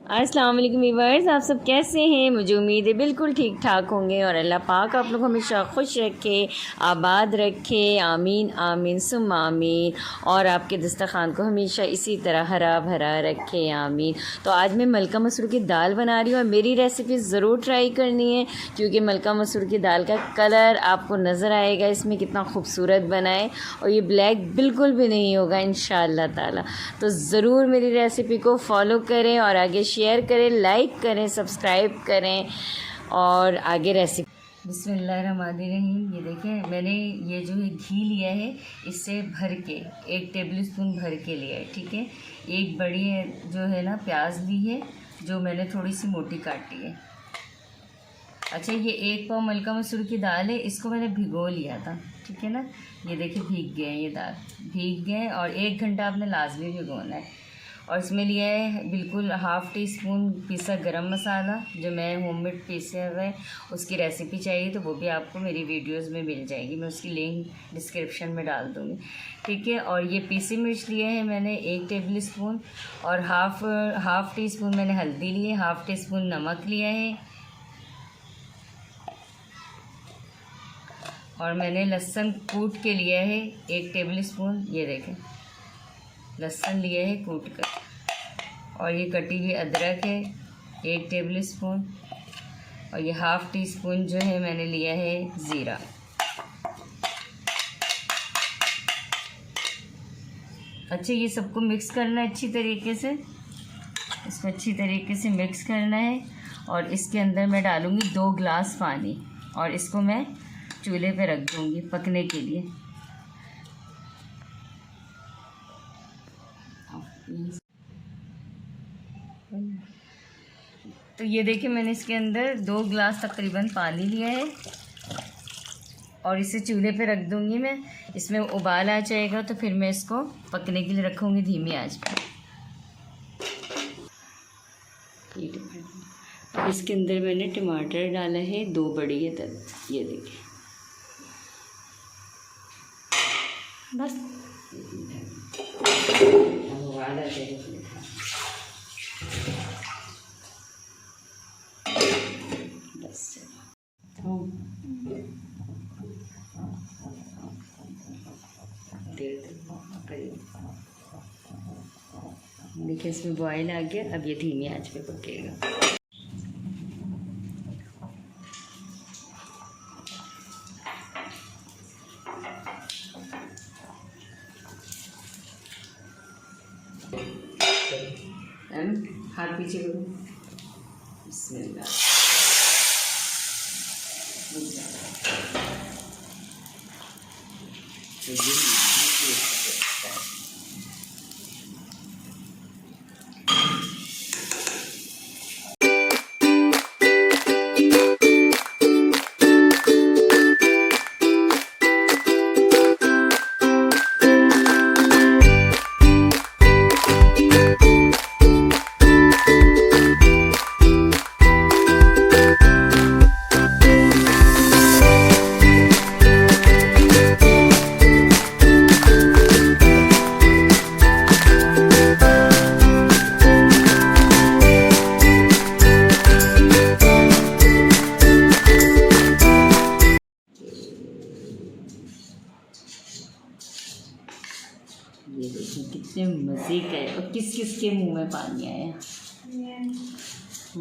अस्सलाम वालेकुम व्यूअर्स, आप सब कैसे हैं। मुझे उम्मीद है बिल्कुल ठीक ठाक होंगे और अल्लाह पाक आप लोग हमेशा खुश रखे, आबाद रखे। आमीन आमीन सुम आमीन। और आपके दस्तरखान को हमेशा इसी तरह हरा भरा रखे, आमीन। तो आज मैं मलका मसूर की दाल बना रही हूँ और मेरी रेसिपी ज़रूर ट्राई करनी है, क्योंकि मलका मसूर की दाल का कलर आपको नज़र आएगा इसमें कितना खूबसूरत बना है, और ये ब्लैक बिल्कुल भी नहीं होगा इंशाअल्लाह ताला। तो ज़रूर मेरी रेसिपी को फॉलो करें और आगे शेयर करें, लाइक करें, सब्सक्राइब करें और आगे रेसिपी। बिस्मिल्लाहिर्रहमानिर्रहीम। ये देखें, मैंने ये जो है घी लिया है, इससे भर के 1 टेबल स्पून भर के लिया है, ठीक है। एक बड़ी जो है ना प्याज ली है, जो मैंने थोड़ी सी मोटी काटी है। अच्छा, ये 1 पाव मलका मसूर की दाल है, इसको मैंने भिगो लिया था, ठीक है ना। ये देखिए भीग गए, ये दाल भीग गए और 1 घंटा आपने लाजमी भिगोना है। और इसमें लिया है बिल्कुल 1/2 टीस्पून पिसा गरम मसाला, जो मैं होममेड पीसे हुए, उसकी रेसिपी चाहिए तो वो भी आपको मेरी वीडियोस में मिल जाएगी, मैं उसकी लिंक डिस्क्रिप्शन में डाल दूँगी, ठीक है। और ये पीसी मिर्च लिए है मैंने 1 टेबल स्पून, और हाफ टी स्पून मैंने हल्दी ली है, 1/2 टीस्पून नमक लिया है, और मैंने लहसुन कूट के लिया है 1 टेबल स्पून। ये देखें, लहसुन लिया है कूट कर, और ये कटी हुई अदरक है 1 टेबल स्पून, और ये 1/2 टीस्पून जो है मैंने लिया है ज़ीरा। अच्छा, ये सबको मिक्स करना है अच्छी तरीके से, इसको अच्छी तरीके से मिक्स करना है। और इसके अंदर मैं डालूँगी 2 गिलास पानी, और इसको मैं चूल्हे पे रख दूँगी पकने के लिए। तो ये देखिए, मैंने इसके अंदर 2 गिलास तकरीबन पानी लिया है, और इसे चूल्हे पे रख दूँगी मैं। इसमें उबाल आ जाएगा तो फिर मैं इसको पकने के लिए रखूँगी धीमी आंच पर। इसके अंदर मैंने टमाटर डाला है 2 बड़ी है तब, ये देखिए बस। देखिए इसमें बॉयल आ गया, अब ये धीमी आंच पे पकेगा। हाथ पीछे करो, बिस्मिल्लाह। ये देखिए कितने मज़े का है, और किस किस के मुंह में पानी आया।